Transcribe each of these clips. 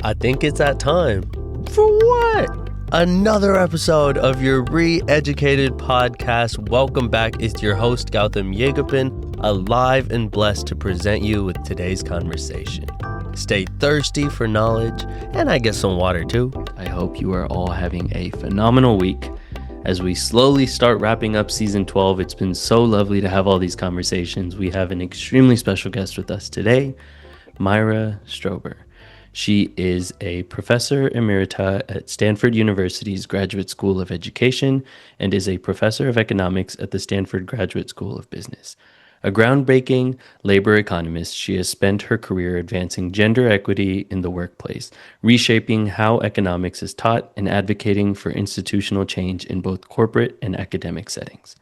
I think it's that time. For what? Another episode of your Re-Educated podcast. Welcome back. It's your host, Gautam Yegapin, alive and blessed to present you with today's conversation. Stay thirsty for knowledge, and I guess some water too. I hope you are all having a phenomenal week. As we slowly start wrapping up season 12, it's been so lovely to have all these conversations. We have an extremely special guest with us today, Myra Strober. She is a professor emerita at Stanford University's Graduate School of Education and is a professor of economics at the Stanford Graduate School of Business. A groundbreaking labor economist, she has spent her career advancing gender equity in the workplace, reshaping how economics is taught, and advocating for institutional change in both corporate and academic settings.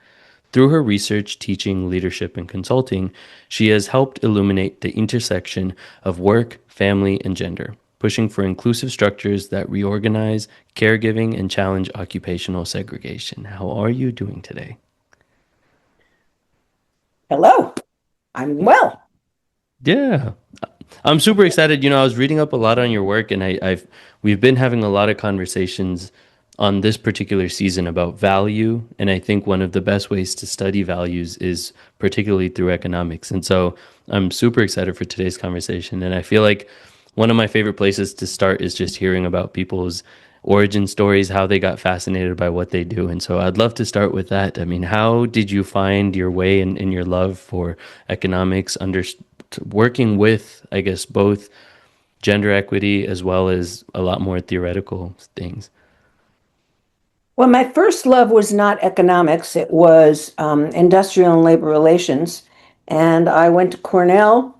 Through her research, teaching, leadership, and consulting, she has helped illuminate the intersection of work, family, and gender, pushing for inclusive structures that reorganize caregiving and challenge occupational segregation. How are you doing today? Hello, I'm well. Yeah, I'm super excited. I was reading up a lot on your work, and we've been having a lot of conversations on this particular season about value, and I think one of the best ways to study values is particularly through economics. And so I'm super excited for today's conversation, and I feel like one of my favorite places to start is just hearing about people's origin stories, how they got fascinated by what they do. And so I'd love to start with that. I mean, how did you find your way in your love for economics, working with, I guess, both gender equity as well as a lot more theoretical things? Well, my first love was not economics, it was industrial and labor relations. And I went to Cornell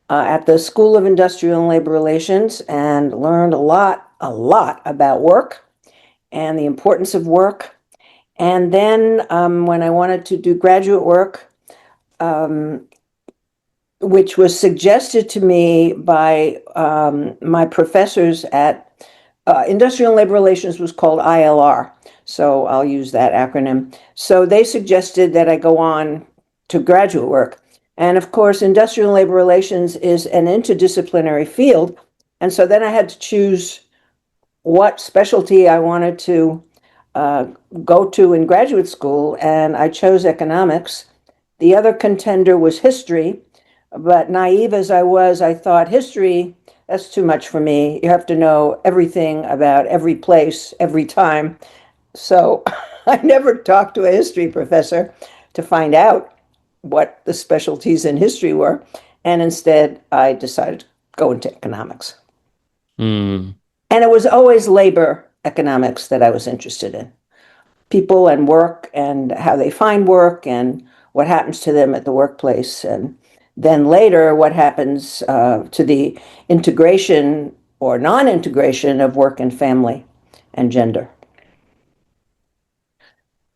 at the School of Industrial and Labor Relations and learned a lot about work and the importance of work. And then when I wanted to do graduate work, which was suggested to me by my professors at Industrial and Labor Relations was called ILR. So I'll use that acronym. So they suggested that I go on to graduate work. And of course, industrial and labor relations is an interdisciplinary field. And so then I had to choose what specialty I wanted to go to in graduate school. And I chose economics. The other contender was history. But naive as I was, I thought history, that's too much for me. You have to know everything about every place, every time. So I never talked to a history professor to find out what the specialties in history were. And instead, I decided to go into economics. Mm. And it was always labor economics that I was interested in. People and work and how they find work and what happens to them at the workplace. And then later, what happens to the integration or non-integration of work and family and gender.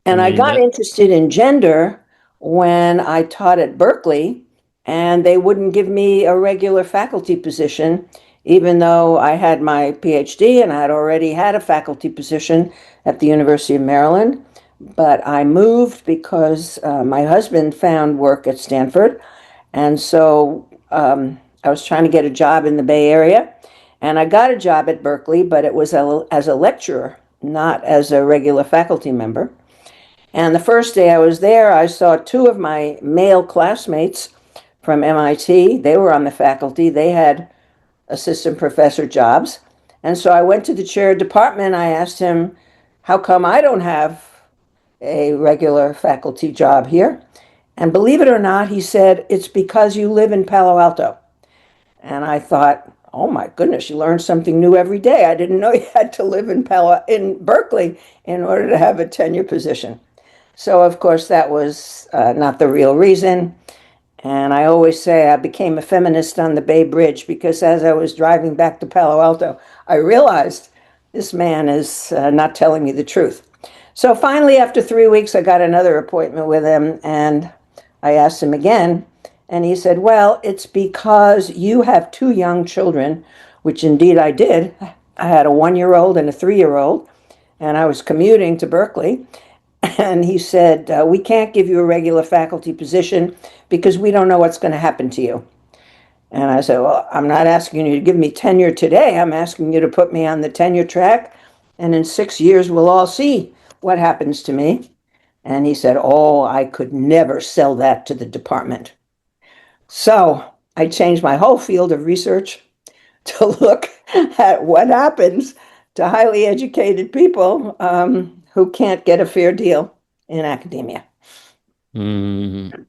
And I got interested in gender when I taught at Berkeley, and they wouldn't give me a regular faculty position, even though I had my PhD and I had already had a faculty position at the University of Maryland. But I moved because my husband found work at Stanford. And so I was trying to get a job in the Bay Area. And I got a job at Berkeley, but it was as a lecturer, not as a regular faculty member. And the first day I was there, I saw two of my male classmates from MIT. They were on the faculty. They had assistant professor jobs. And so I went to the chair of department. I asked him, how come I don't have a regular faculty job here? And believe it or not, he said, it's because you live in Palo Alto. And I thought, oh my goodness, you learn something new every day. I didn't know you had to live in Berkeley in order to have a tenure position. So, of course, that was not the real reason. And I always say I became a feminist on the Bay Bridge because as I was driving back to Palo Alto, I realized this man is not telling me the truth. So finally, after 3 weeks, I got another appointment with him, and I asked him again, and he said, well, it's because you have two young children, which indeed I did. I had a 1-year-old and a 3-year-old, and I was commuting to Berkeley. And he said, we can't give you a regular faculty position because we don't know what's going to happen to you. And I said, well, I'm not asking you to give me tenure today. I'm asking you to put me on the tenure track. And in 6 years, we'll all see what happens to me. And he said, oh, I could never sell that to the department. So I changed my whole field of research to look at what happens to highly educated people who can't get a fair deal in academia. Mm.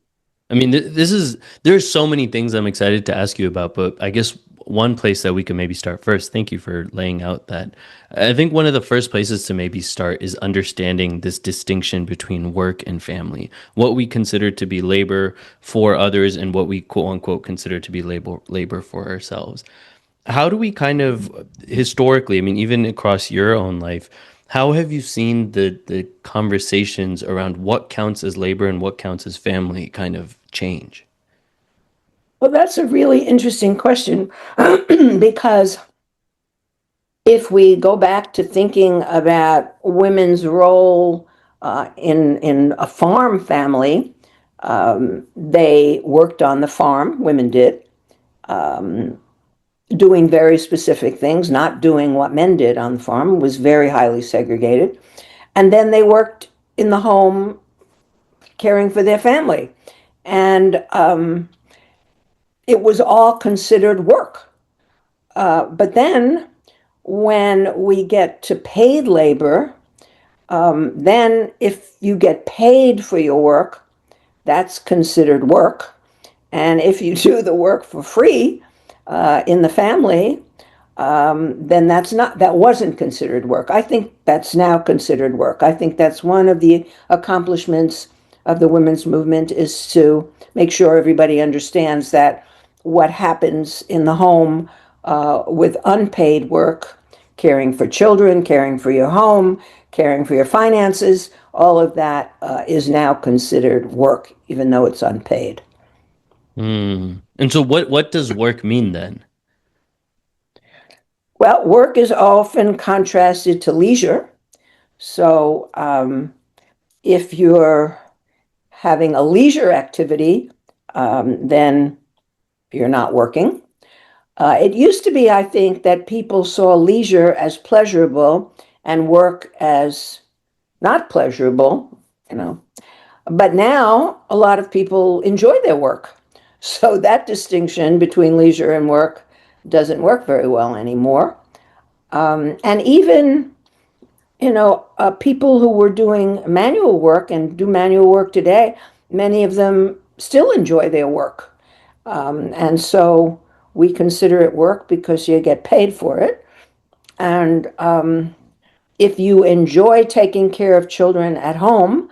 I mean, there's so many things I'm excited to ask you about, but I guess one place that we could maybe start first, thank you for laying out that. I think one of the first places to maybe start is understanding this distinction between work and family, what we consider to be labor for others and what we quote unquote consider to be labor for ourselves. How do we kind of historically, I mean, even across your own life, how have you seen the conversations around what counts as labor and what counts as family kind of change? Well, that's a really interesting question because if we go back to thinking about women's role in a farm family, they worked on the farm, women did, doing very specific things, not doing what men did on the farm, was very highly segregated. And then they worked in the home caring for their family. And it was all considered work. But then when we get to paid labor, then if you get paid for your work, that's considered work. And if you do the work for free in the family, then that wasn't considered work. I think that's now considered work. I think that's one of the accomplishments of the women's movement is to make sure everybody understands that what happens in the home with unpaid work, caring for children, caring for your home, caring for your finances, all of that is now considered work, even though it's unpaid. Mm. And so what does work mean then? Well, work is often contrasted to leisure. So if you're having a leisure activity, then you're not working. It used to be, I think, that people saw leisure as pleasurable and work as not pleasurable, you know. But now a lot of people enjoy their work. So that distinction between leisure and work doesn't work very well anymore. And even people who were doing manual work and do manual work today, many of them still enjoy their work. And so we consider it work because you get paid for it. And if you enjoy taking care of children at home,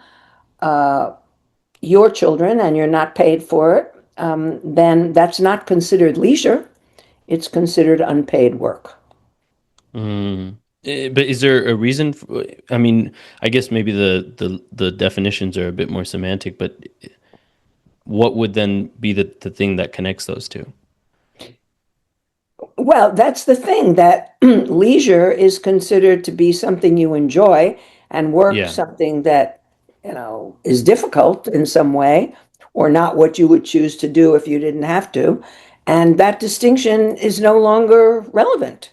your children, and you're not paid for it, then that's not considered leisure. It's considered unpaid work. Mm. But is there a reason I mean, I guess maybe the definitions are a bit more semantic, but what would then be the thing that connects those two? Well, that's the thing that leisure is considered to be something you enjoy and work Yeah. something that, is difficult in some way or not what you would choose to do if you didn't have to. And that distinction is no longer relevant.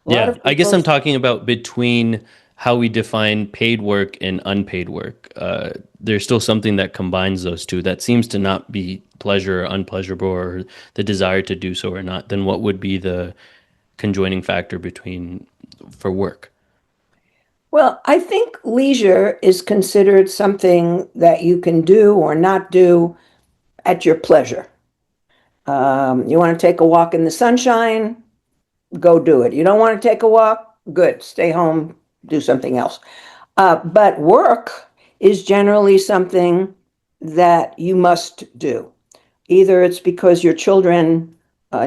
A lot Yeah, of I guess people, I'm talking about between how we define paid work and unpaid work. There's still something that combines those two that seems to not be pleasure or unpleasurable or the desire to do so or not. Then what would be the conjoining factor between for work? well, I think leisure is considered something that you can do or not do at your pleasure. You want to take a walk in the sunshine, go do it. You don't want to take a walk, good, stay home, do something else. But work is generally something that you must do. Either it's because your children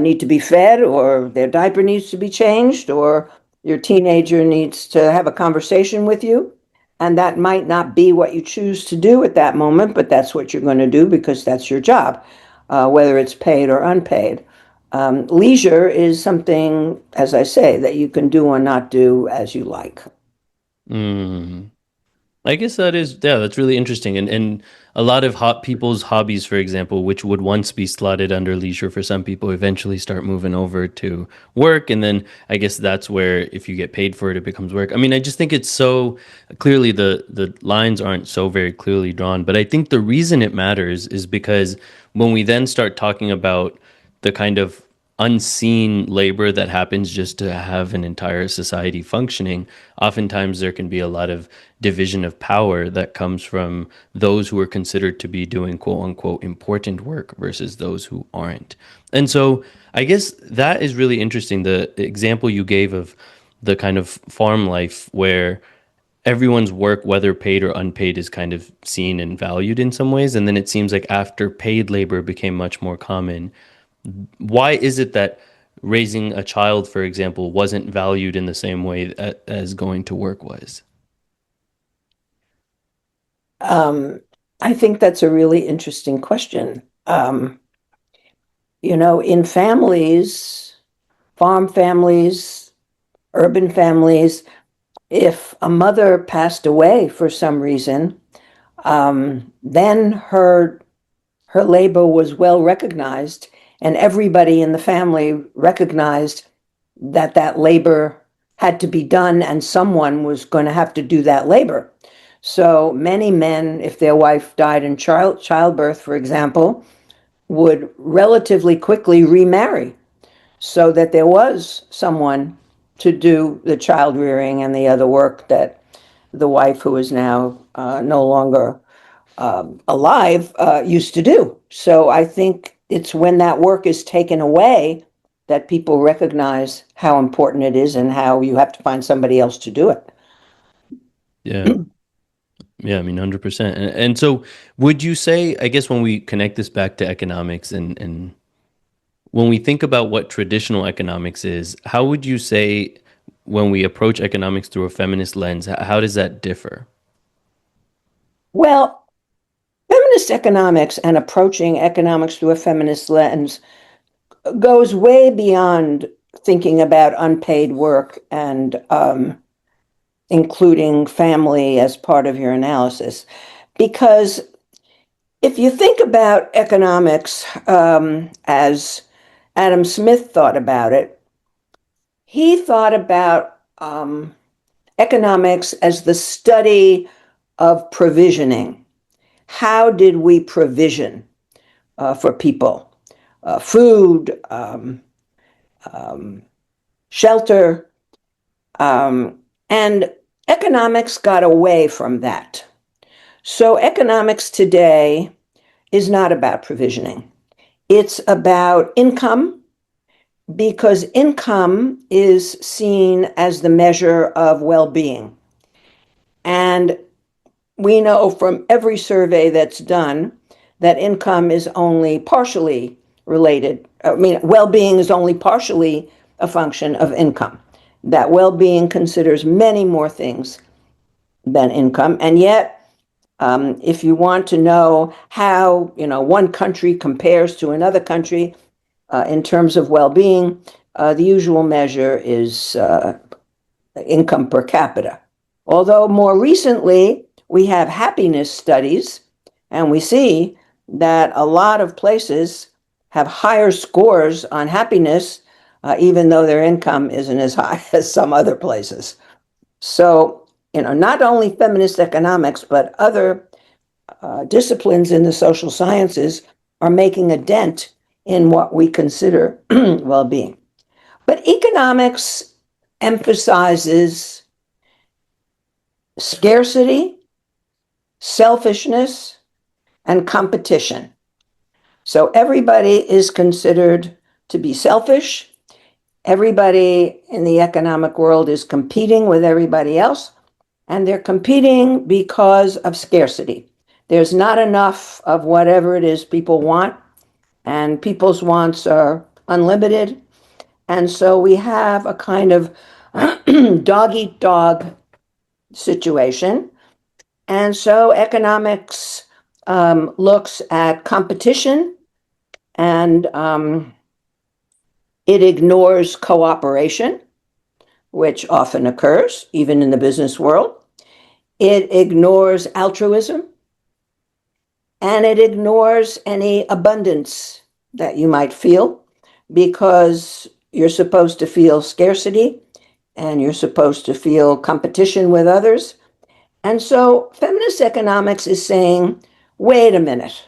need to be fed, or their diaper needs to be changed, or your teenager needs to have a conversation with you. And that might not be what you choose to do at that moment, but that's what you're going to do because that's your job, whether it's paid or unpaid. Leisure is something, as I say, that you can do or not do as you like. Mm. I guess that is, yeah, that's really interesting. And a lot of people's hobbies, for example, which would once be slotted under leisure for some people, eventually start moving over to work. And then I guess that's where, if you get paid for it, it becomes work. I mean, I just think it's so clearly the lines aren't so very clearly drawn. But I think the reason it matters is because when we then start talking about the kind of unseen labor that happens just to have an entire society functioning, oftentimes there can be a lot of division of power that comes from those who are considered to be doing quote unquote important work versus those who aren't. And so I guess that is really interesting. The example you gave of the kind of farm life where everyone's work, whether paid or unpaid, is kind of seen and valued in some ways. And then it seems like after paid labor became much more common, why is it that raising a child, for example, wasn't valued in the same way as going to work was? I think that's a really interesting question. In families, farm families, urban families, if a mother passed away for some reason, then her labor was well recognized, and everybody in the family recognized that that labor had to be done, and someone was going to have to do that labor. So many men, if their wife died in childbirth, for example, would relatively quickly remarry so that there was someone to do the child rearing and the other work that the wife, who is now no longer alive, used to do. So I think it's when that work is taken away that people recognize how important it is and how you have to find somebody else to do it. Yeah. Yeah, I mean, 100%. And so would you say, I guess when we connect this back to economics and when we think about what traditional economics is, how would you say when we approach economics through a feminist lens, how does that differ? Well, feminist economics and approaching economics through a feminist lens goes way beyond thinking about unpaid work and including family as part of your analysis. Because if you think about economics as Adam Smith thought about it, he thought about economics as the study of provisioning. How did we provision for people? Food, shelter, and economics got away from that. So economics today is not about provisioning. It's about income, because income is seen as the measure of well-being. And we know from every survey that's done that income is only partially related. I mean, well-being is only partially a function of income. That well-being considers many more things than income. And yet, if you want to know how, one country compares to another country in terms of well-being, the usual measure is income per capita. Although more recently, we have happiness studies, and we see that a lot of places have higher scores on happiness, even though their income isn't as high as some other places. So, not only feminist economics, but other disciplines in the social sciences are making a dent in what we consider well-being. But economics emphasizes scarcity, selfishness, and competition. So everybody is considered to be selfish. Everybody in the economic world is competing with everybody else, and they're competing because of scarcity. There's not enough of whatever it is people want, and people's wants are unlimited. And so we have a kind of dog eat dog situation. And so economics looks at competition, and it ignores cooperation, which often occurs even in the business world. It ignores altruism, and it ignores any abundance that you might feel because you're supposed to feel scarcity and you're supposed to feel competition with others. And so feminist economics is saying, wait a minute,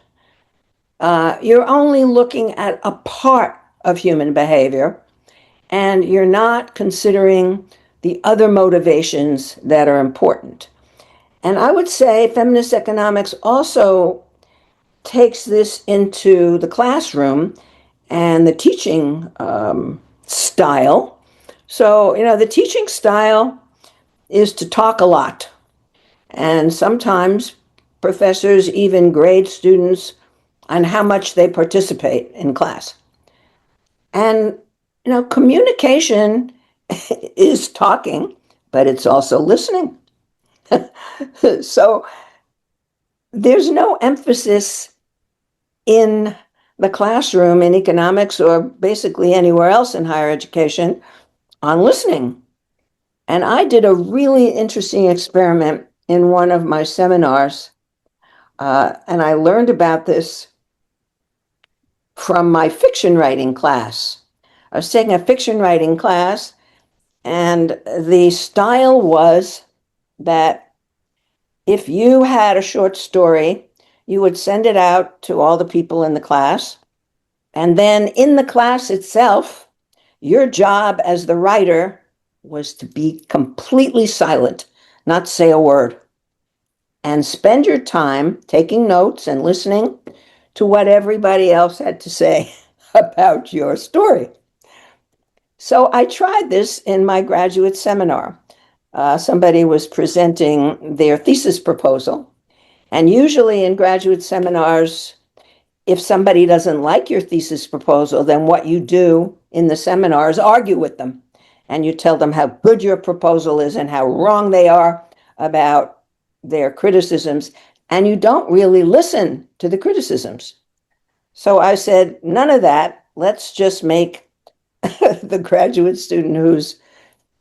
you're only looking at a part of human behavior and you're not considering the other motivations that are important. And I would say feminist economics also takes this into the classroom and the teaching style. So, the teaching style is to talk a lot. And sometimes professors even grade students on how much they participate in class. And, communication is talking, but it's also listening. So there's no emphasis in the classroom in economics or basically anywhere else in higher education on listening. And I did a really interesting experiment in one of my seminars, and I learned about this from my fiction writing class. I was taking a fiction writing class, and the style was that if you had a short story, you would send it out to all the people in the class. And then in the class itself, your job as the writer was to be completely silent, not say a word, and spend your time taking notes and listening to what everybody else had to say about your story. So I tried this in my graduate seminar. Somebody was presenting their thesis proposal. And usually in graduate seminars, if somebody doesn't like your thesis proposal, then what you do in the seminar is argue with them. And you tell them how good your proposal is and how wrong they are about their criticisms. And you don't really listen to the criticisms. So I said, none of that. Let's just make the graduate student whose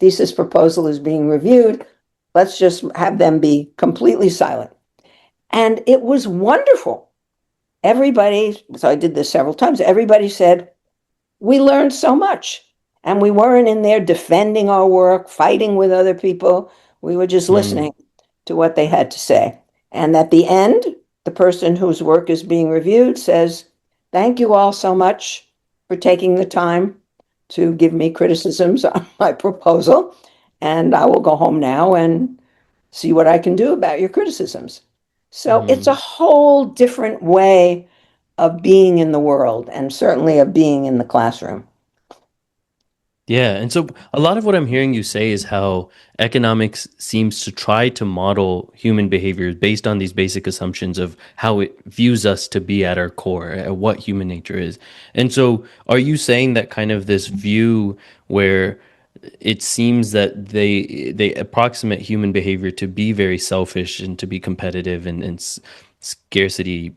thesis proposal is being reviewed, let's just have them be completely silent. And it was wonderful. Everybody, so I did this several times, everybody said, we learned so much. And we weren't in there defending our work, fighting with other people. We were just listening to what they had to say. And at the end, the person whose work is being reviewed says, thank you all so much for taking the time to give me criticisms on my proposal. And I will go home now and see what I can do about your criticisms. So it's a whole different way of being in the world and certainly of being in the classroom. Yeah. And so a lot of what I'm hearing you say is how economics seems to try to model human behavior based on these basic assumptions of how it views us to be at our core, at what human nature is. And so are you saying that kind of this view where it seems that they approximate human behavior to be very selfish and to be competitive and scarcity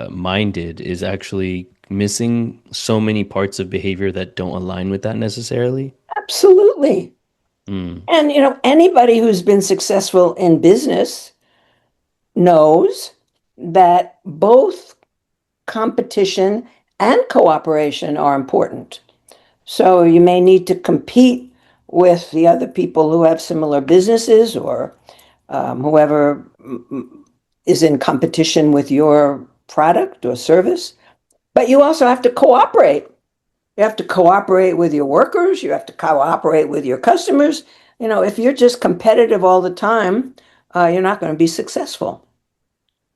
minded is actually missing so many parts of behavior that don't align with that necessarily? Absolutely. Mm, And, anybody who's been successful in business knows that both competition and cooperation are important. So you may need to compete with the other people who have similar businesses or whoever is in competition with your product or service. But you also have to cooperate. You have to cooperate with your workers. You have to cooperate with your customers. If you're just competitive all the time, you're not going to be successful.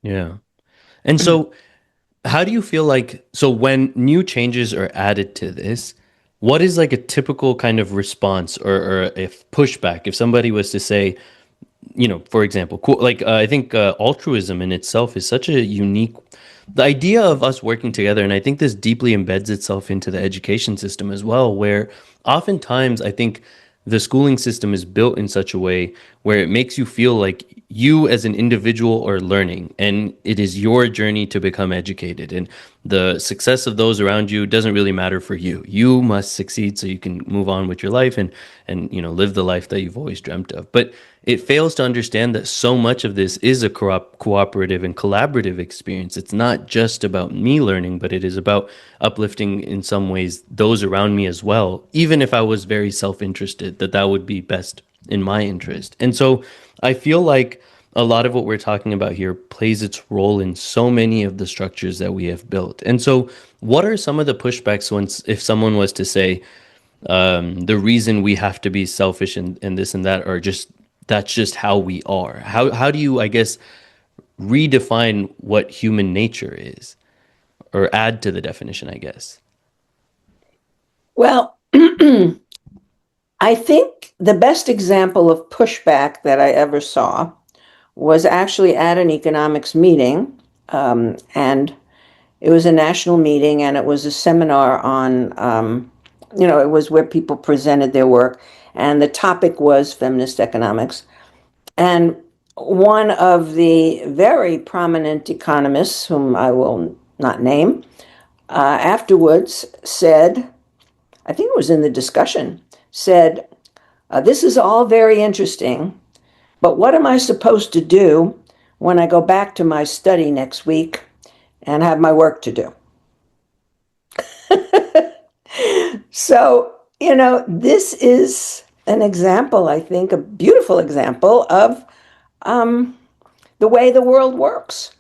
yeah. And so how do you feel like, so when new changes are added to this, what is like a typical kind of response or if pushback if somebody was to say, for example, cool, like I think altruism in itself is such a unique, the idea of us working together, and I think this deeply embeds itself into the education system as well, where oftentimes I think the schooling system is built in such a way where it makes you feel like you as an individual are learning and it is your journey to become educated. And the success of those around you doesn't really matter for you. You must succeed so you can move on with your life and live the life that you've always dreamt of. But it fails to understand that so much of this is a cooperative and collaborative experience. It's not just about me learning, but it is about uplifting in some ways those around me as well. Even if I was very self-interested, that would be best in my interest. And so I feel like a lot of what we're talking about here plays its role in so many of the structures that we have built. And so, what are some of the pushbacks once if someone was to say the reason we have to be selfish and this and that, or just that's just how we are? How do you, I guess, redefine what human nature is, or add to the definition, I guess? Well, I think the best example of pushback that I ever saw was actually at an economics meeting, and it was a national meeting, and it was a seminar on, it was where people presented their work, and the topic was feminist economics. And one of the very prominent economists, whom I will not name, afterwards said, I think it was in the discussion, said, this is all very interesting, but what am I supposed to do when I go back to my study next week and have my work to do? So, this is an example, I think, a beautiful example of the way the world works.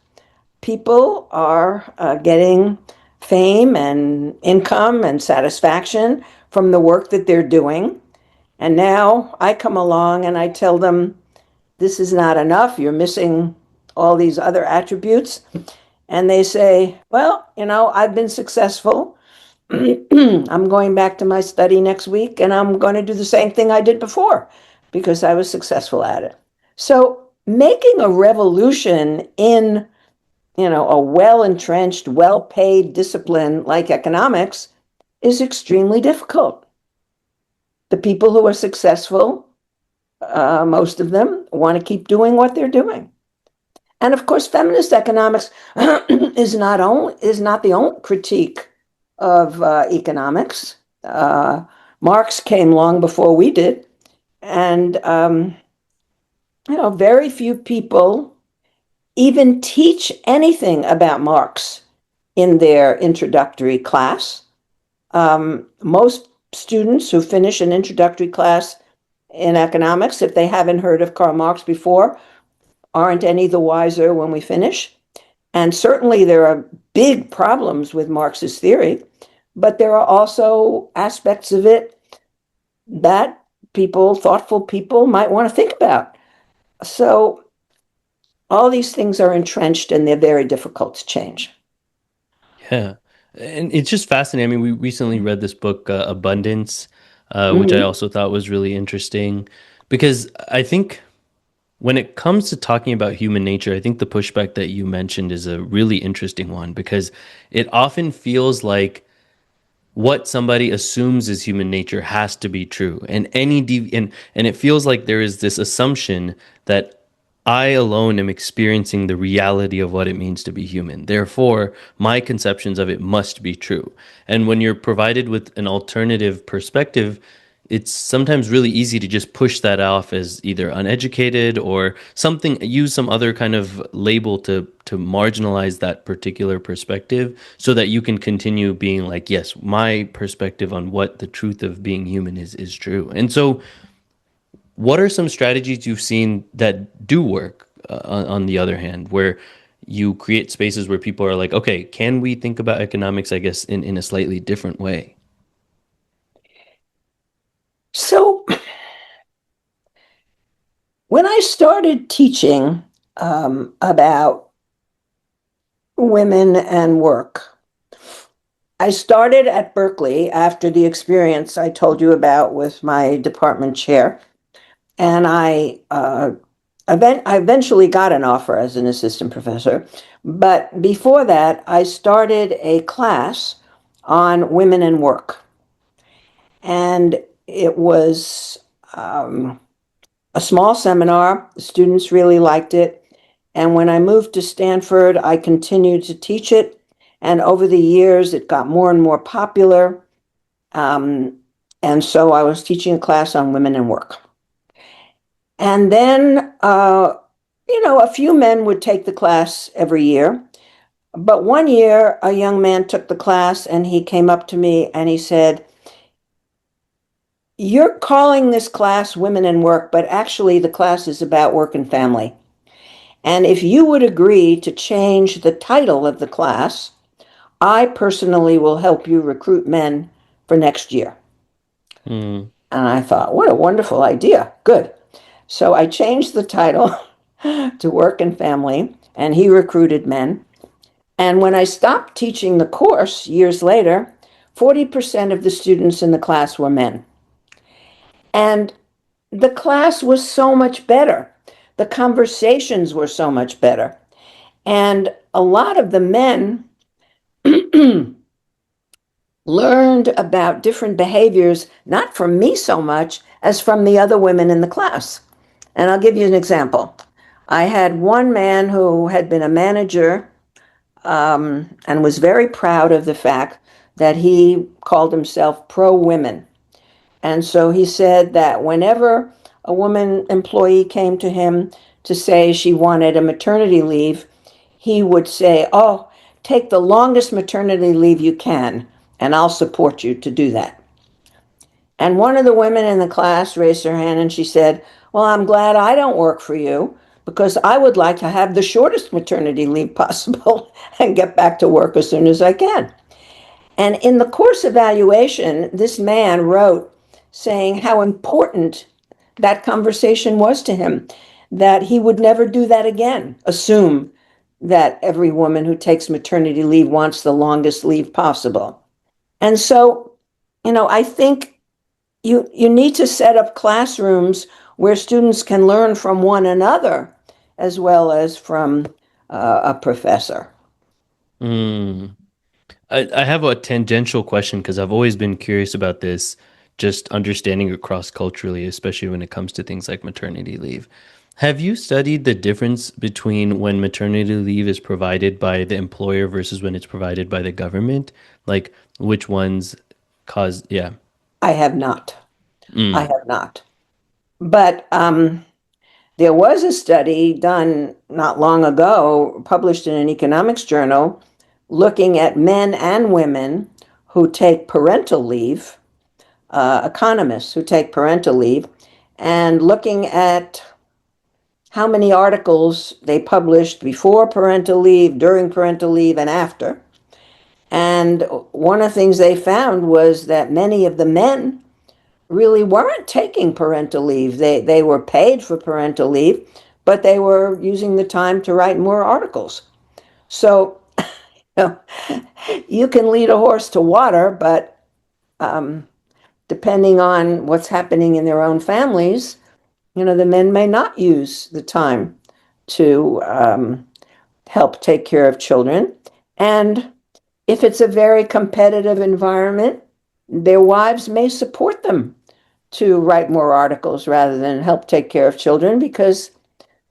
People are getting fame and income and satisfaction from the work that they're doing. And now I come along and I tell them, this is not enough. You're missing all these other attributes. And they say, well, I've been successful. I'm going back to my study next week and I'm going to do the same thing I did before because I was successful at it. So making a revolution in, a well-entrenched, well-paid discipline like economics is extremely difficult. The people who are successful, most of them, want to keep doing what they're doing. And of course, feminist economics is not the only critique of economics. Marx came long before we did, and very few people even teach anything about Marx in their introductory class. Most students who finish an introductory class in economics, if they haven't heard of Karl Marx before, aren't any the wiser when we finish. And certainly there are big problems with Marxist theory, but there are also aspects of it that thoughtful people might want to think about. So all these things are entrenched and they're very difficult to change. Yeah. And it's just fascinating. I mean, we recently read this book, Abundance, which I Mm-hmm. also thought was really interesting because I think when it comes to talking about human nature, I think the pushback that you mentioned is a really interesting one because it often feels like what somebody assumes is human nature has to be true, and and it feels like there is this assumption that I alone am experiencing the reality of what it means to be human. Therefore, my conceptions of it must be true. And when you're provided with an alternative perspective, it's sometimes really easy to just push that off as either uneducated or something, use some other kind of label to marginalize that particular perspective so that you can continue being like, yes, my perspective on what the truth of being human is true. And so what are some strategies you've seen that do work on the other hand, where you create spaces where people are like, okay, can we think about economics, I guess, in a slightly different way? So when I started teaching about women and work, I started at Berkeley after the experience I told you about with my department chair. And I eventually got an offer as an assistant professor. But before that, I started a class on women and work. And it was a small seminar. The students really liked it. And when I moved to Stanford, I continued to teach it. And over the years, it got more and more popular. Um, and so I was teaching a class on women in work. And then, a few men would take the class every year. But one year, a young man took the class and he came up to me and he said, "You're calling this class Women in Work, but actually the class is about work and family. And if you would agree to change the title of the class, I personally will help you recruit men for next year." Mm. And I thought, what a wonderful idea. Good. So I changed the title to Work and Family, and he recruited men. And when I stopped teaching the course years later, 40% of the students in the class were men. And the class was so much better. The conversations were so much better. And a lot of the men learned about different behaviors, not from me so much as from the other women in the class. And I'll give you an example. I had one man who had been a manager and was very proud of the fact that he called himself pro women. And so he said that whenever a woman employee came to him to say she wanted a maternity leave, he would say, "Oh, take the longest maternity leave you can, and I'll support you to do that." And one of the women in the class raised her hand and she said, "Well, I'm glad I don't work for you because I would like to have the shortest maternity leave possible and get back to work as soon as I can." And in the course evaluation, this man wrote saying how important that conversation was to him, that he would never do that again, assume that every woman who takes maternity leave wants the longest leave possible. And so, I think you need to set up classrooms where students can learn from one another as well as from a professor. Mm. I have a tangential question because I've always been curious about this, just understanding it cross culturally, especially when it comes to things like maternity leave. Have you studied the difference between when maternity leave is provided by the employer versus when it's provided by the government? Like which ones cause, yeah. I have not. I Mm. have not. But there was a study done not long ago, published in an economics journal, looking at men and women who take parental leave, economists who take parental leave, and looking at how many articles they published before parental leave, during parental leave, and after. And one of the things they found was that many of the men really weren't taking parental leave. They were paid for parental leave, but they were using the time to write more articles. So, you you can lead a horse to water, but depending on what's happening in their own families, the men may not use the time to help take care of children. And if it's a very competitive environment, their wives may support them to write more articles rather than help take care of children because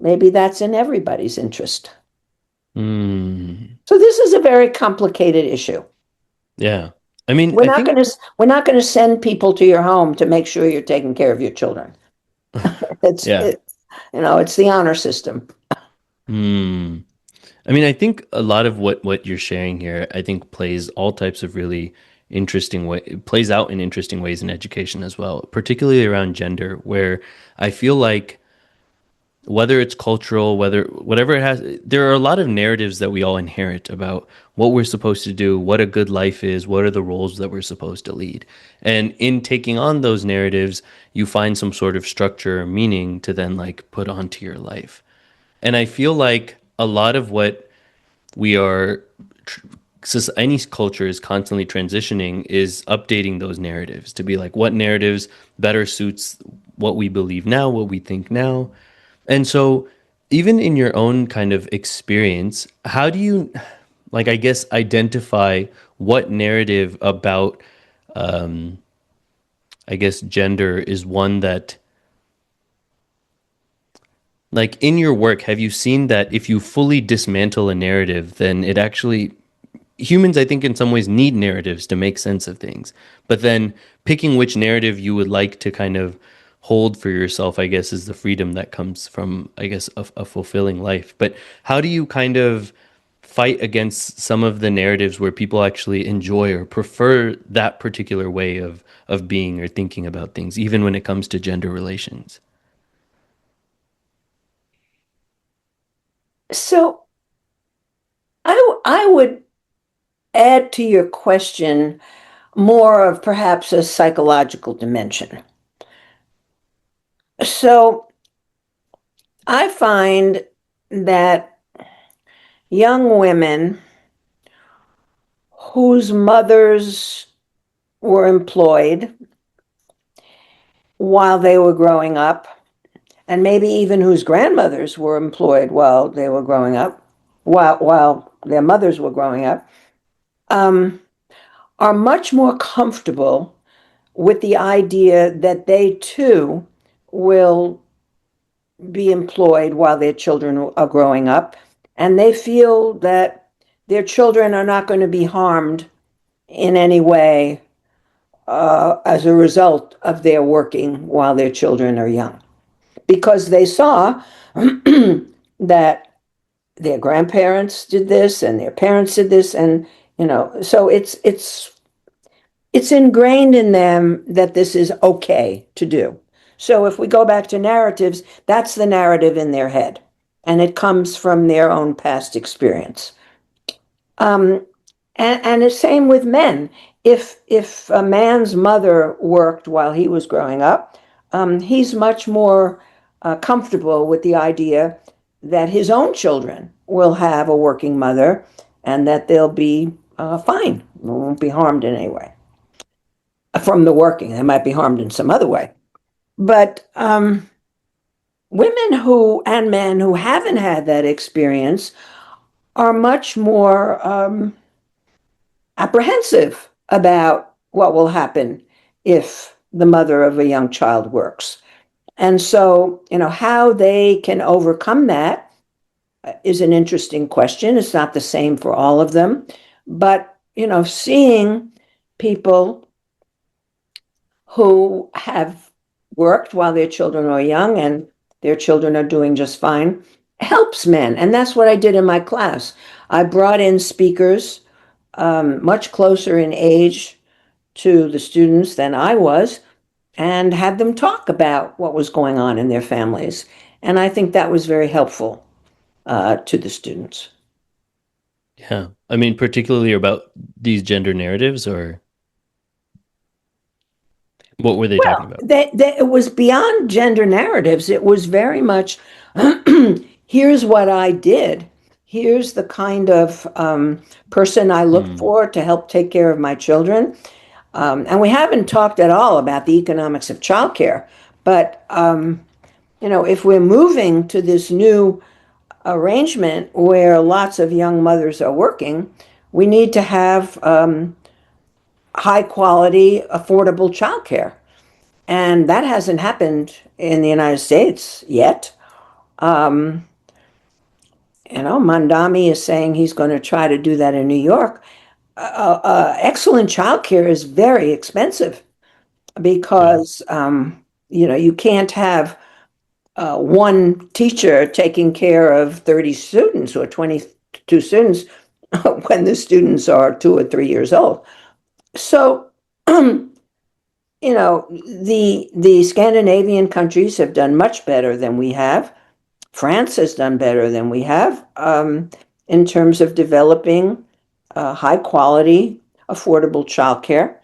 maybe that's in everybody's interest. Mm. So this is a very complicated issue. Yeah. I mean, We're I not think, going to we're not going to send people to your home to make sure you're taking care of your children. It's yeah. it, it's the honor system. Mm. I mean, I think a lot of what you're sharing here, I think plays all types of really interesting way, it plays out in interesting ways in education as well, particularly around gender, where I feel like whether it's cultural, whether whatever it has, there are a lot of narratives that we all inherit about what we're supposed to do, what a good life is, what are the roles that we're supposed to lead. And in taking on those narratives, you find some sort of structure or meaning to then like put onto your life. And I feel like a lot of what we are any culture is constantly transitioning is updating those narratives to be like what narratives better suits what we believe now, what we think now. And so even in your own kind of experience, how do you like I guess identify what narrative about I guess gender is one that like in your work have you seen that if you fully dismantle a narrative then it actually humans, I think, in some ways need narratives to make sense of things. But then picking which narrative you would like to kind of hold for yourself, I guess, is the freedom that comes from, I guess, a fulfilling life. But how do you kind of fight against some of the narratives where people actually enjoy or prefer that particular way of being or thinking about things, even when it comes to gender relations? So I would add to your question more of perhaps a psychological dimension. So I find that young women whose mothers were employed while they were growing up, and maybe even whose grandmothers were employed while they were growing up, while their mothers were growing up, um, are much more comfortable with the idea that they too will be employed while their children are growing up. And they feel that their children are not going to be harmed in any way as a result of their working while their children are young. Because they saw that their grandparents did this and their parents did this, and so it's ingrained in them that this is okay to do. So if we go back to narratives, that's the narrative in their head, and it comes from their own past experience. Um, and the same with men. If a man's mother worked while he was growing up, he's much more comfortable with the idea that his own children will have a working mother and that they'll be fine, won't be harmed in any way from the working. They might be harmed in some other way. But women who and men who haven't had that experience are much more apprehensive about what will happen if the mother of a young child works. And so, how they can overcome that is an interesting question. It's not the same for all of them. But, seeing people who have worked while their children are young and their children are doing just fine helps men. And that's what I did in my class. I brought in speakers much closer in age to the students than I was and had them talk about what was going on in their families. And I think that was very helpful to the students. Yeah. I mean, particularly about these gender narratives, or what were they talking Well, about? it was beyond gender narratives. It was very much here's what I did. Here's the kind of person I look Mm, for to help take care of my children. And we haven't talked at all about the economics of childcare. But, if we're moving to this new arrangement where lots of young mothers are working, we need to have high quality, affordable childcare. And that hasn't happened in the United States yet. Mandami is saying he's going to try to do that in New York. Excellent childcare is very expensive yeah. because you can't have one teacher taking care of 30 students or 22 students when the students are 2 or 3 years old. So, the Scandinavian countries have done much better than we have. France has done better than we have in terms of developing high quality, affordable childcare.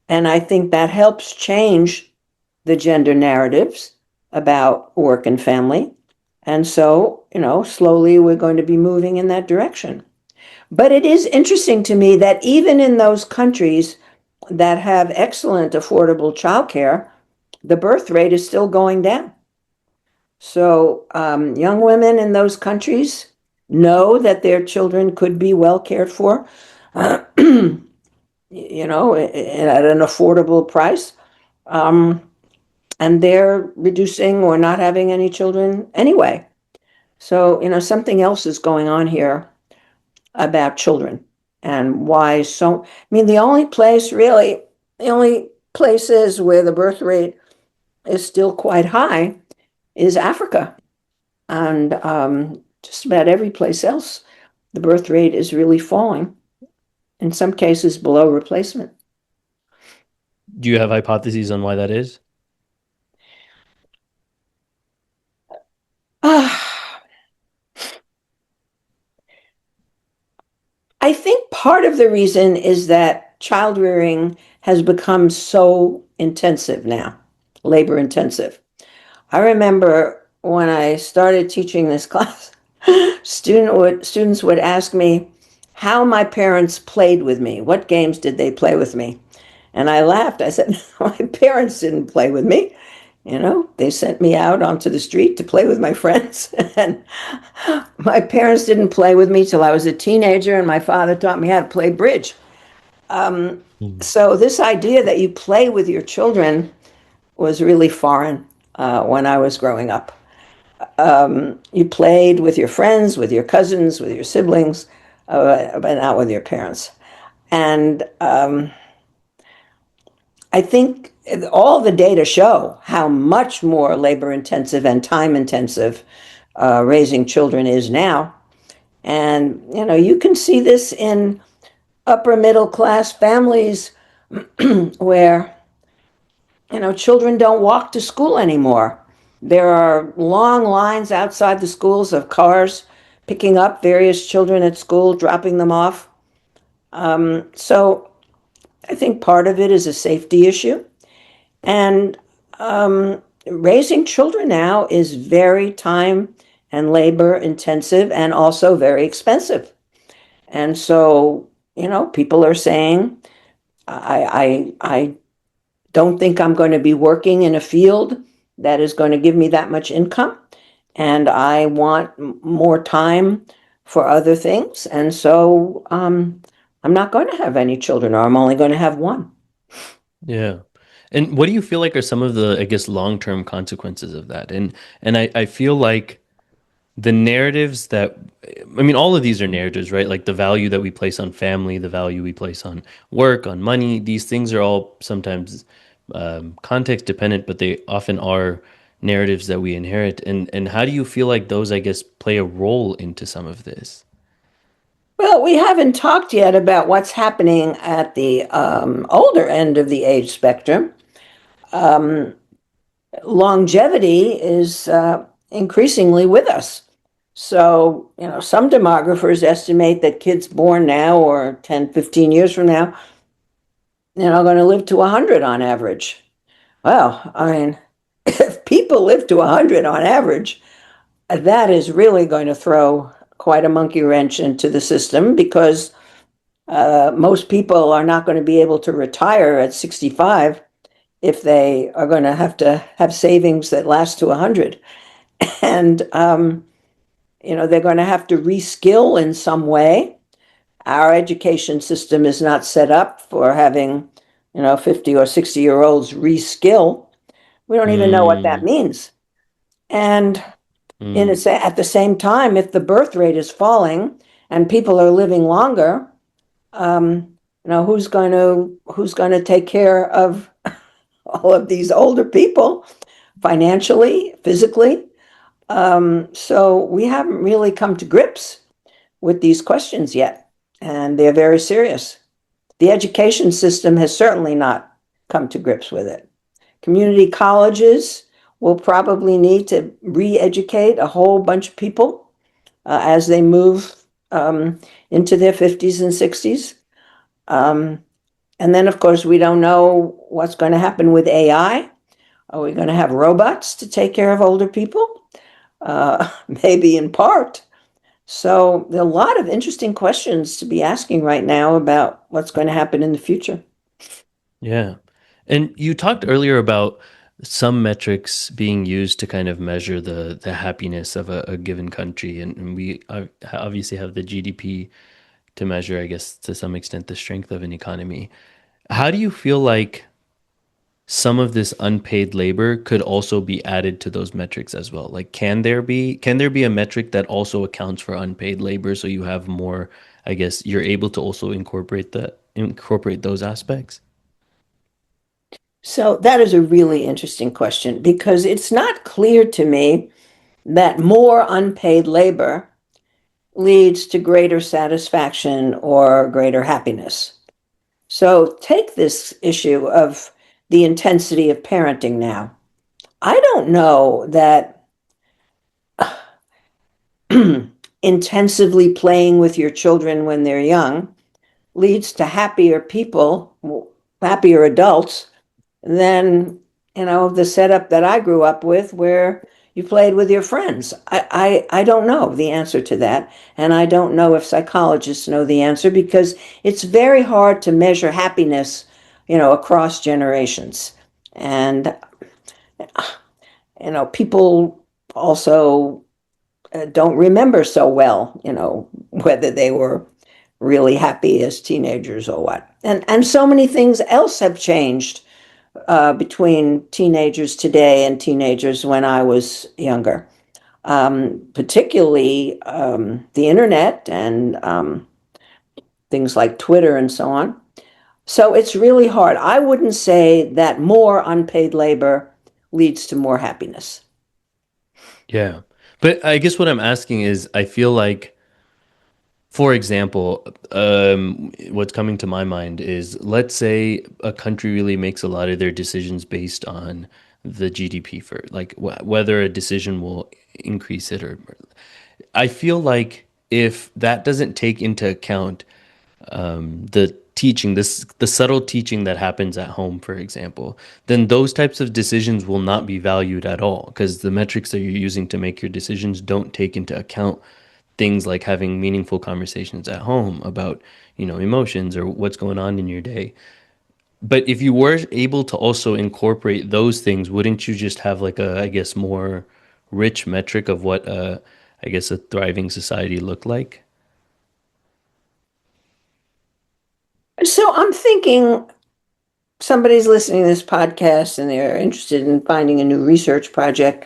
And I think that helps change the gender narratives about work and family. And so, slowly we're going to be moving in that direction. But it is interesting to me that even in those countries that have excellent affordable childcare, the birth rate is still going down. So, young women in those countries know that their children could be well cared for, at an affordable price. Um, and they're reducing or not having any children anyway. So, something else is going on here about children and why so. I mean, the only places where the birth rate is still quite high is Africa. And just about every place else, the birth rate is really falling, in some cases below replacement. Do you have hypotheses on why that is? Ah, I think part of the reason is that child rearing has become so intensive now, labor intensive. I remember when I started teaching this class, students would ask me how my parents played with me. What games did they play with me? And I laughed. I said, my parents didn't play with me. You know, they sent me out onto the street to play with my friends. And my parents didn't play with me till I was a teenager, and my father taught me how to play bridge. Mm. So, this idea that you play with your children was really foreign when I was growing up. You played with your friends, with your cousins, with your siblings, but not with your parents. And I think all the data show how much more labor intensive and time intensive raising children is now. And, you know, you can see this in upper middle class families where, you know, children don't walk to school anymore. There are long lines outside the schools of cars picking up various children at school, dropping them off. So I think part of it is a safety issue. And raising children now is very time and labor intensive and also very expensive. And so, you know, people are saying, I don't think I'm going to be working in a field that is going to give me that much income. And I want more time for other things. And so I'm not going to have any children, or I'm only going to have one. Yeah. And what do you feel like are some of the, I guess, long-term consequences of that? And I feel like the narratives that, I mean, all of these are narratives, right? Like the value that we place on family, the value we place on work, on money, these things are all sometimes context dependent, but they often are narratives that we inherit. And how do you feel like those, I guess, play a role into some of this? Well, we haven't talked yet about what's happening at the older end of the age spectrum. Longevity is increasingly with us. So, you know, some demographers estimate that kids born now or 10, 15 years from now, you know, are going to live to 100 on average. Well, I mean, if people live to 100 on average, that is really going to throw quite a monkey wrench into the system because most people are not going to be able to retire at 65 if they are going to have savings that last to 100. And, you know, they're going to have to reskill in some way. Our education system is not set up for having, you know, 50 or 60-year olds reskill. We don't even know what that Mm, means. And mm, at the same time, if the birth rate is falling and people are living longer, you know, who's going to take care of all of these older people financially, physically? So we haven't really come to grips with these questions yet, and they're very serious. The education system has certainly not come to grips with it. Community colleges will probably need to re-educate a whole bunch of people as they move into their 50s and 60s. Um, and then, of course, we don't know what's going to happen with AI. Are we going to have robots to take care of older people? Maybe in part. So there are a lot of interesting questions to be asking right now about what's going to happen in the future. yeah. And you talked earlier about some metrics being used to kind of measure the happiness of a given country, and we obviously have the GDP to measure, I guess, to some extent, the strength of an economy. How do you feel like some of this unpaid labor could also be added to those metrics as well? Like, can there be a metric that also accounts for unpaid labor so you have more, I guess you're able to also incorporate those aspects? So that is a really interesting question because it's not clear to me that more unpaid labor leads to greater satisfaction or greater happiness. So take this issue of the intensity of parenting now. I don't know that intensively playing with your children when they're young leads to happier people, happier adults than, the setup that I grew up with where you played with your friends. I don't know the answer to that. And I don't know if psychologists know the answer because it's very hard to measure happiness, across generations. And, people also don't remember so well, whether they were really happy as teenagers or what. And so many things else have changed between teenagers today and teenagers when I was younger, particularly the internet and things like Twitter and so on. So it's really hard. I wouldn't say that more unpaid labor leads to more happiness. Yeah. But I guess what I'm asking is, I feel like, for example, what's coming to my mind is, let's say a country really makes a lot of their decisions based on the GDP, for like whether a decision will increase it or. I feel like if that doesn't take into account the teaching, the subtle teaching that happens at home, for example, then those types of decisions will not be valued at all, because the metrics that you're using to make your decisions don't take into account things like having meaningful conversations at home about, emotions or what's going on in your day. But if you were able to also incorporate those things, wouldn't you just have like a, I guess, more rich metric of what I guess a thriving society looked like? So I'm thinking somebody's listening to this podcast and they're interested in finding a new research project.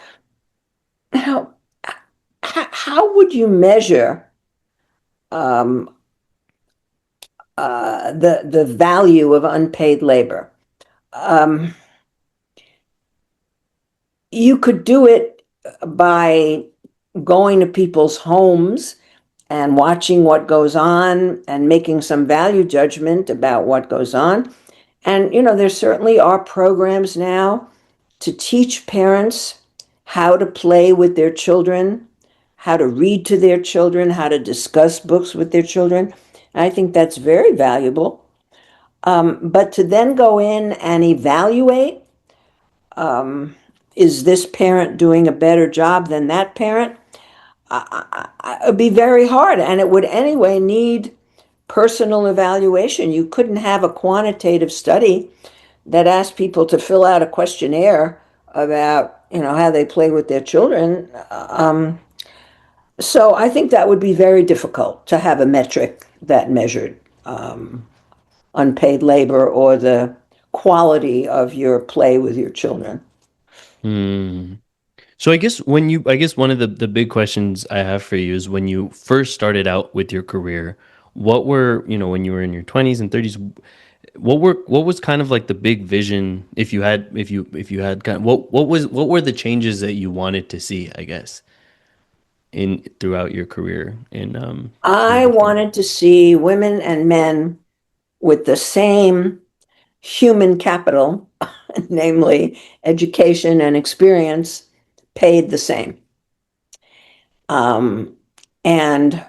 How, how would you measure um, the value of unpaid labor? Um, you could do it by going to people's homes and watching what goes on and making some value judgment about what goes on. And, there certainly are programs now to teach parents how to play with their children, how to read to their children, how to discuss books with their children. I think that's very valuable. But to then go in and evaluate, is this parent doing a better job than that parent? It would be very hard, and it would anyway need personal evaluation. You couldn't have a quantitative study that asked people to fill out a questionnaire about, how they play with their children. So I think that would be very difficult to have a metric that measured unpaid labor or the quality of your play with your children. Hmm. So I guess one of the big questions I have for you is, when you first started out with your career, what were, when you were in your 20s and 30s, what was kind of like the big vision, if you had kind of, what were the changes that you wanted to see, I guess, in throughout your career in I healthcare? wanted to see women and men with the same human capital, namely education and experience, paid the same. Um, and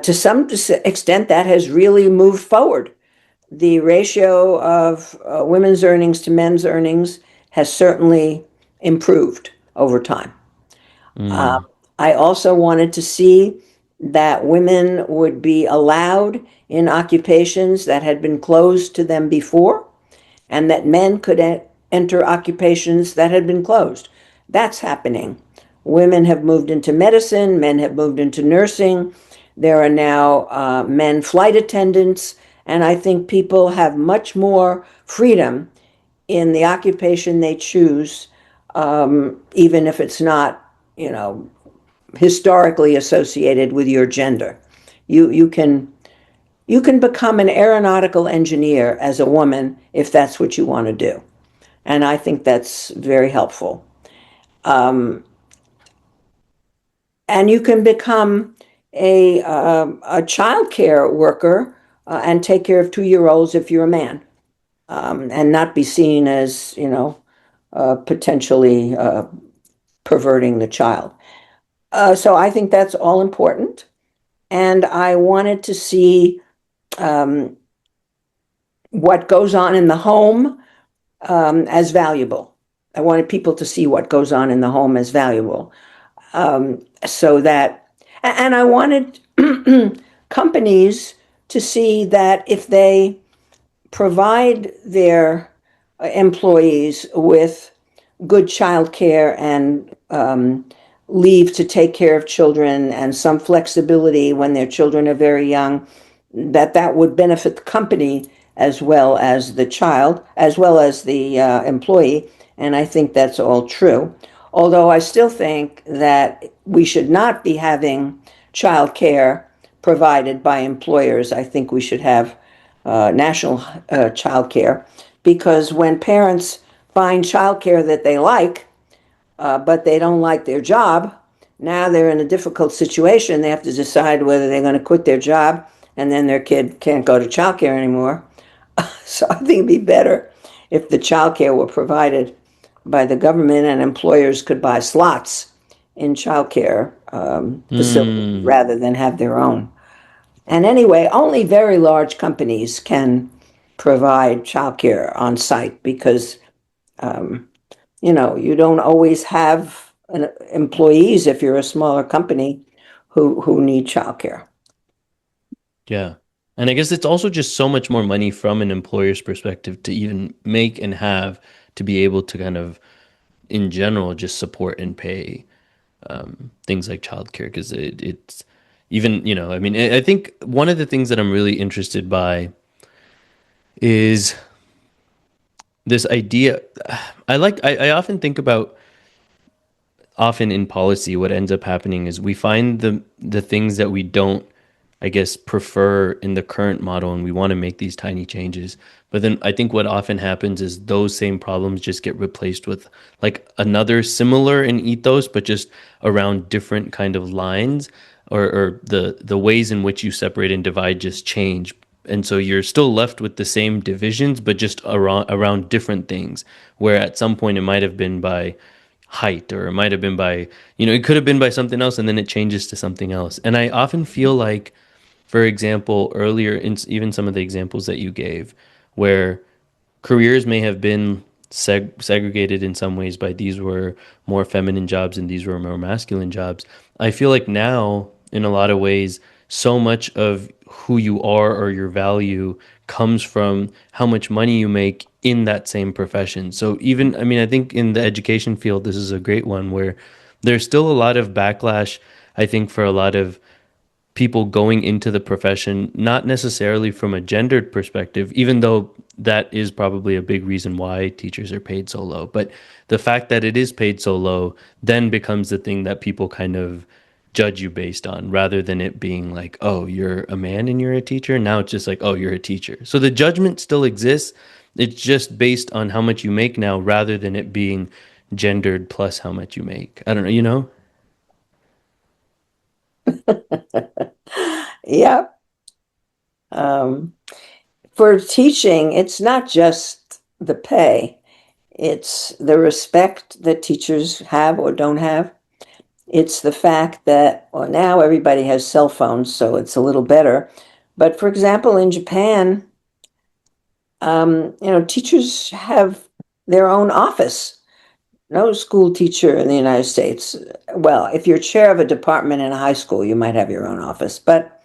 to some extent, that has really moved forward. The ratio of women's earnings to men's earnings has certainly improved over time. Uh, Mm, I also wanted to see that women would be allowed in occupations that had been closed to them before, and that men could enter occupations that had been closed. That's happening. Women have moved into medicine, men have moved into nursing. There are now men flight attendants, and I think people have much more freedom in the occupation they choose, even if it's not, historically associated with your gender. You can become an aeronautical engineer as a woman if that's what you want to do. And I think that's very helpful. And you can become a child care worker and take care of 2-year-olds if you're a man, and not be seen as, potentially perverting the child. So I think that's all important. And I wanted to see um, what goes on in the home as valuable. I wanted people to see what goes on in the home as valuable. So that, and I wanted companies to see that if they provide their employees with good child care and leave to take care of children and some flexibility when their children are very young, that would benefit the company as well as the child, as well as the employee. And I think that's all true. Although I still think that we should not be having child care provided by employers. I think we should have national child care, because when parents find child care that they like, but they don't like their job, now they're in a difficult situation. They have to decide whether they're going to quit their job, and then their kid can't go to child care anymore. So I think it'd be better if the child care were provided by the government and employers could buy slots in child care facilities Hmm. rather than have their own. And anyway, only very large companies can provide childcare on site, because you don't always have employees if you're a smaller company who need childcare. Yeah. And I guess it's also just so much more money from an employer's perspective to even make and have to be able to kind of, in general, just support and pay things like childcare because it's even, I mean, I think one of the things that I'm really interested by is this idea. I often think about often in policy, what ends up happening is we find the things that we don't, I guess, prefer in the current model, and we want to make these tiny changes. But then I think what often happens is those same problems just get replaced with like another similar in ethos, but just around different kind of lines, or the ways in which you separate and divide just change. And so you're still left with the same divisions, but just around different things. Where at some point it might have been by height, or it might have been by, it could have been by something else, and then it changes to something else. And I often feel like, for example, earlier in even some of the examples that you gave, where careers may have been segregated in some ways by these were more feminine jobs and these were more masculine jobs. I feel like now, in a lot of ways, so much of who you are or your value comes from how much money you make in that same profession. So even, I mean, I think in the education field, this is a great one where there's still a lot of backlash, I think, for a lot of people going into the profession, not necessarily from a gendered perspective, even though that is probably a big reason why teachers are paid so low. But the fact that it is paid so low then becomes the thing that people kind of judge you based on, rather than it being like, oh, you're a man and you're a teacher. Now it's just like, oh, you're a teacher. So the judgment still exists. It's just based on how much you make now, rather than it being gendered plus how much you make. I don't know, Yeah. Um, for teaching, it's not just the pay, it's the respect that teachers have or don't have. It's the fact that, well, now everybody has cell phones, so it's a little better. But for example, in Japan, teachers have their own office. No school teacher in the United States. Well, if you're chair of a department in a high school, you might have your own office. But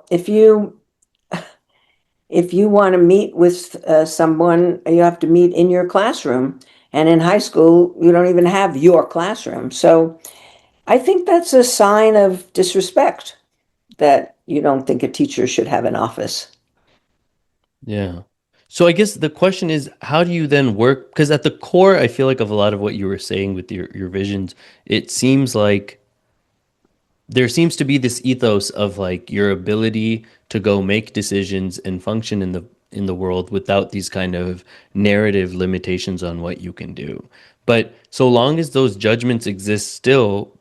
if you want to meet with someone, you have to meet in your classroom. And in high school, you don't even have your classroom. So I think that's a sign of disrespect that you don't think a teacher should have an office. Yeah. So I guess the question is, how do you then work? Because at the core, I feel like of a lot of what you were saying with your visions, it seems like there seems to be this ethos of like your ability to go make decisions and function in the world without these kind of narrative limitations on what you can do. But so long as those judgments exist still,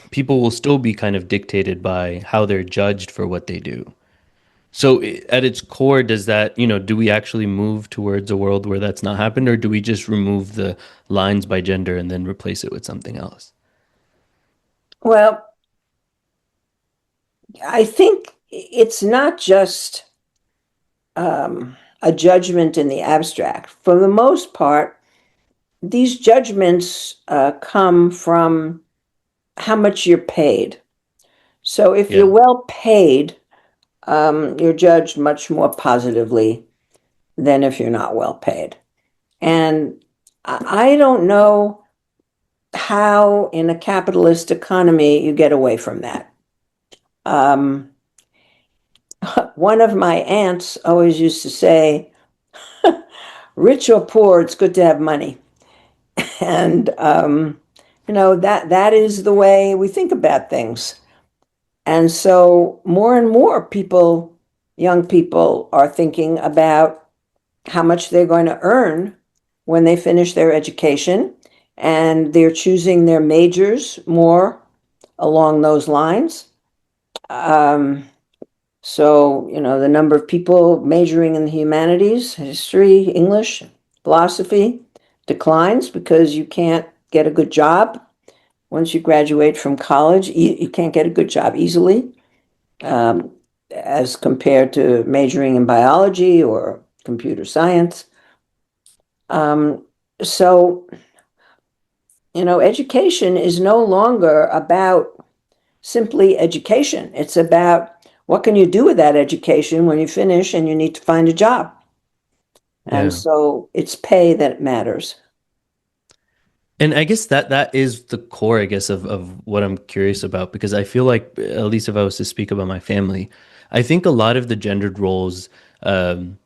people will still be kind of dictated by how they're judged for what they do. So at its core, does that, do we actually move towards a world where that's not happened, or do we just remove the lines by gender and then replace it with something else? Well, I think it's not just a judgment in the abstract. For the most part, these judgments come from how much you're paid. So if you're Yeah. well paid, you're judged much more positively than if you're not well paid. And I don't know how, in a capitalist economy, you get away from that. Um, one of my aunts always used to say, rich or poor, it's good to have money. And, that is the way we think about things. And so more and more people, young people, are thinking about how much they're going to earn when they finish their education. And they're choosing their majors more along those lines. Um, so, the number of people majoring in the humanities, history, English, philosophy declines because you can't get a good job. Once you graduate from college, you can't get a good job easily, um, as compared to majoring in biology or computer science. Um, so, education is no longer about simply education. It's about what can you do with that education when you finish and you need to find a job. And Yeah. so it's pay that matters. And I guess that is the core, I guess, of what I'm curious about, because I feel like, at least if I was to speak about my family, I think a lot of the gendered roles um,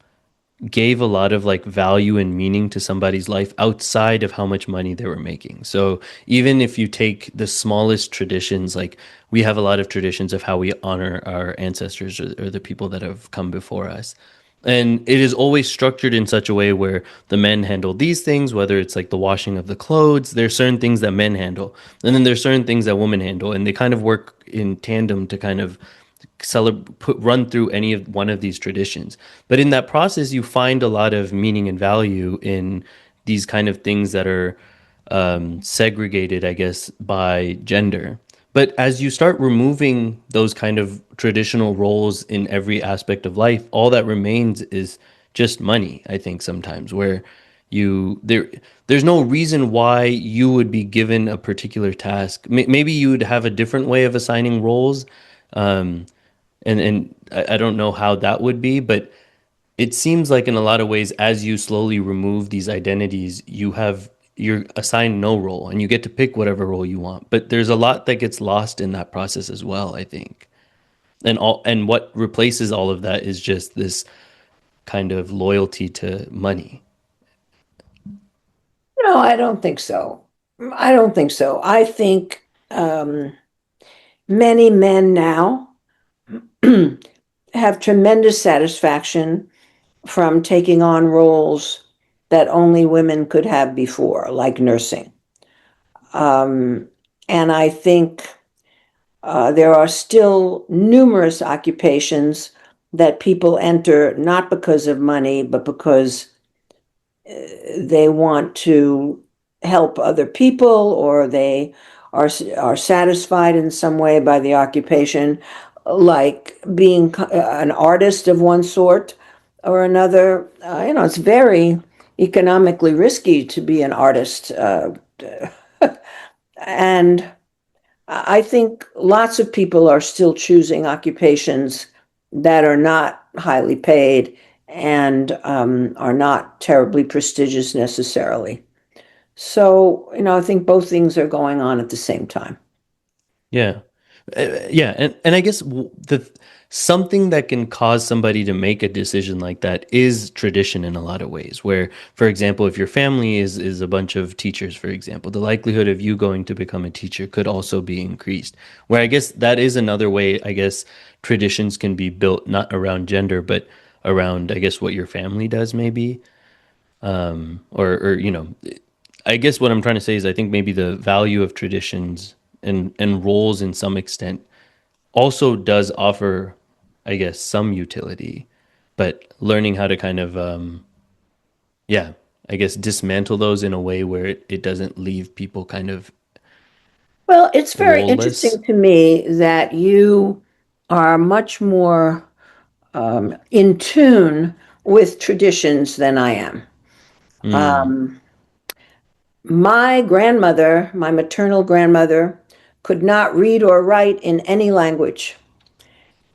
gave a lot of like value and meaning to somebody's life outside of how much money they were making. So even if you take the smallest traditions, like we have a lot of traditions of how we honor our ancestors or the people that have come before us. And it is always structured in such a way where the men handle these things, whether it's like the washing of the clothes, there's certain things that men handle. And then there's certain things that women handle. And they kind of work in tandem to kind of run through any of one of these traditions. But in that process, you find a lot of meaning and value in these kind of things that are segregated, I guess, by gender. But as you start removing those kind of traditional roles in every aspect of life, all that remains is just money, I think sometimes, where there's no reason why you would be given a particular task. Maybe you would have a different way of assigning roles. Um, and I don't know how that would be, but it seems like in a lot of ways, as you slowly remove these identities, you're assigned no role and you get to pick whatever role you want. But there's a lot that gets lost in that process as well, I think. And what replaces all of that is just this kind of loyalty to money. No, I don't think so. I don't think so. I think many men now have tremendous satisfaction from taking on roles that only women could have before, like nursing. Um, and I think there are still numerous occupations that people enter not because of money, but because they want to help other people, or they are satisfied in some way by the occupation, like being an artist of one sort or another. It's very economically risky to be an artist, and I think lots of people are still choosing occupations that are not highly paid and are not terribly prestigious necessarily. So, I think both things are going on at the same time. Yeah. Yeah, and I guess the something that can cause somebody to make a decision like that is tradition in a lot of ways. Where, for example, if your family is a bunch of teachers, for example, the likelihood of you going to become a teacher could also be increased. Where I guess that is another way, I guess, traditions can be built not around gender, but around, I guess, what your family does, maybe. Or I guess what I'm trying to say is I think maybe the value of traditions and roles in some extent also does offer, I guess, some utility, but learning how to kind of, yeah, I guess dismantle those in a way where it doesn't leave people kind of Well, it's very role-less. interesting to me that you are much more in tune with traditions than I am. Mm, My grandmother, my maternal grandmother, could not read or write in any language.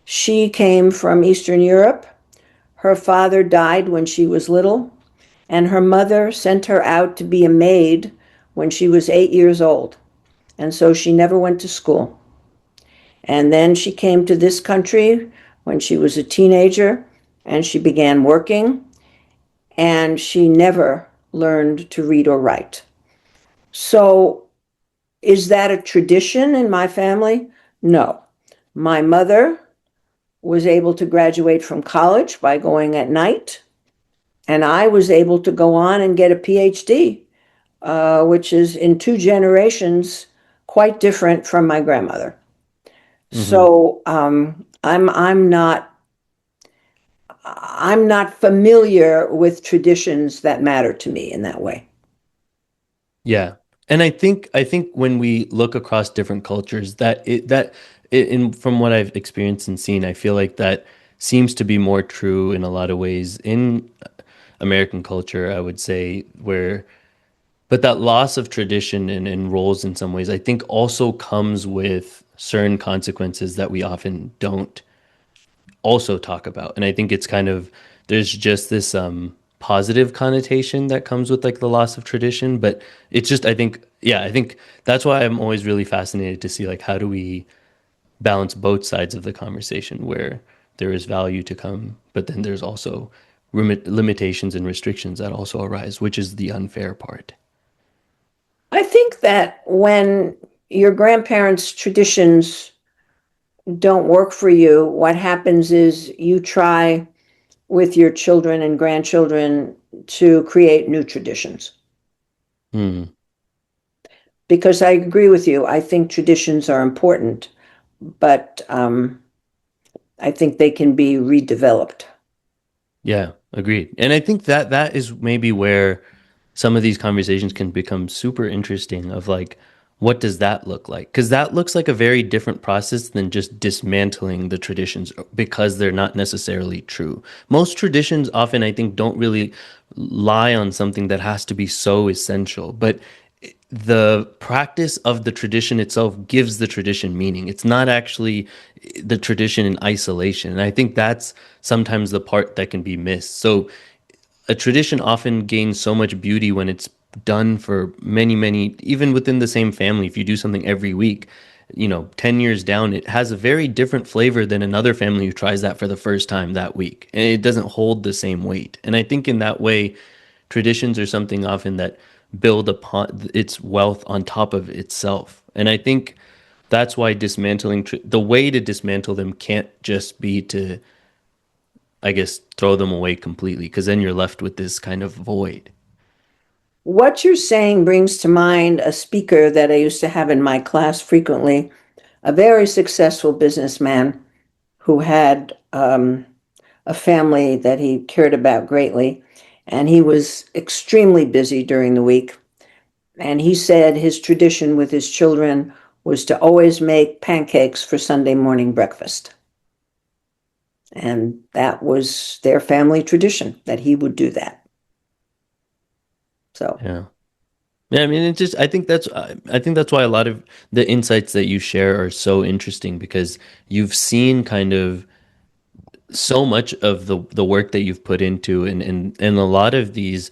She came from Eastern Europe. Her father died when she was little, and her mother sent her out to be a maid when she was 8 years old. And so she never went to school. And then she came to this country when she was a teenager and she began working, and she never learned to read or write. So, is that a tradition in my family? No. My mother was able to graduate from college by going at night, and I was able to go on and get a PhD, which is in two generations quite different from my grandmother. hmm. So I'm not familiar with traditions that matter to me in that way. Yeah. And I think when we look across different cultures, in from what I've experienced and seen, I feel like that seems to be more true in a lot of ways in American culture, I would say, where but that loss of tradition and roles in some ways, I think also comes with certain consequences that we often don't also talk about. And I think it's kind of there's just this positive connotation that comes with like the loss of tradition, but it's just I think that's why I'm always really fascinated to see like how do we balance both sides of the conversation where there is value to come, but then there's also limitations and restrictions that also arise, which is the unfair part. I think that when your grandparents' traditions don't work for you, what happens is you try with your children and grandchildren to create new traditions. Hmm. Because I agree with you, I think traditions are important, but I think they can be redeveloped. Yeah, agreed. And I think that that is maybe where some of these conversations can become super interesting of like, what does that look like? Because that looks like a very different process than just dismantling the traditions because they're not necessarily true. Most traditions often, I think, don't really lie on something that has to be so essential, but the practice of the tradition itself gives the tradition meaning. It's not actually the tradition in isolation. And I think that's sometimes the part that can be missed. So a tradition often gains so much beauty when it's done for many, many, even within the same family. If you do something every week, 10 years down, it has a very different flavor than another family who tries that for the first time that week. And it doesn't hold the same weight. And I think in that way, traditions are something often that build upon its wealth on top of itself. And I think that's why the way to dismantle them can't just be to, I guess, throw them away completely, because then you're left with this kind of void. What you're saying brings to mind a speaker that I used to have in my class frequently, a very successful businessman who had a family that he cared about greatly. And he was extremely busy during the week. And he said his tradition with his children was to always make pancakes for Sunday morning breakfast. And that was their family tradition that he would do that. So, Yeah. Yeah, I mean, I think that's why a lot of the insights that you share are so interesting because you've seen kind of so much of the work that you've put into and a lot of these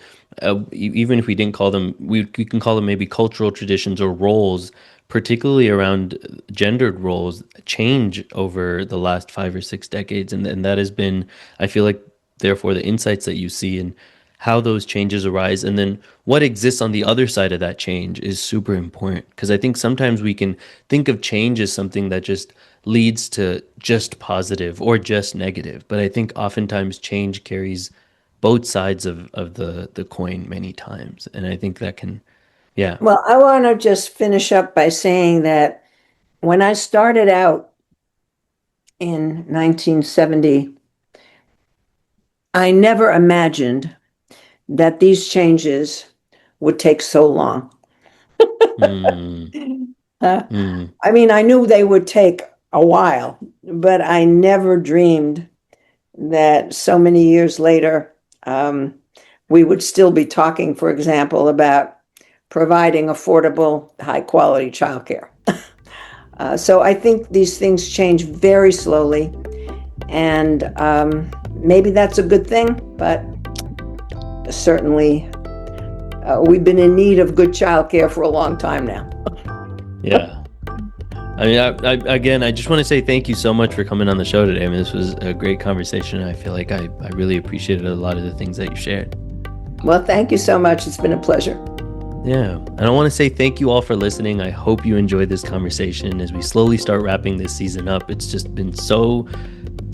even if we didn't call them, we can call them maybe cultural traditions or roles, particularly around gendered roles, change over the last 5 or 6 decades. And that has been, I feel like, therefore, the insights that you see and how those changes arise, and then what exists on the other side of that change is super important. Because I think sometimes we can think of change as something that just leads to just positive or just negative. But I think oftentimes change carries both sides of the coin many times. And I think that can, yeah. Well, I want to just finish up by saying that when I started out in 1970, I never imagined that these changes would take so long. Mm, Uh, mm, I mean, I knew they would take a while, but I never dreamed that so many years later, um, we would still be talking, for example, about providing affordable, high quality childcare. So I think these things change very slowly, and maybe that's a good thing, but certainly we've been in need of good childcare for a long time now. yeah. I mean, again, I just want to say thank you so much for coming on the show today. I mean, this was a great conversation. I feel like I really appreciated a lot of the things that you shared. Well, thank you so much. It's been a pleasure. Yeah. And I want to say thank you all for listening. I hope you enjoyed this conversation as we slowly start wrapping this season up. It's just been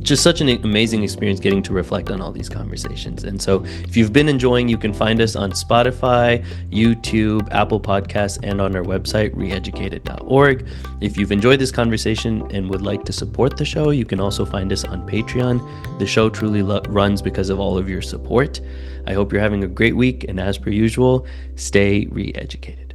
just such an amazing experience getting to reflect on all these conversations. And so if you've been enjoying, you can find us on Spotify, YouTube, Apple Podcasts, and on our website, reeducated.org. If you've enjoyed this conversation and would like to support the show, you can also find us on Patreon. The show truly runs because of all of your support. I hope you're having a great week, and as per usual, stay re-educated.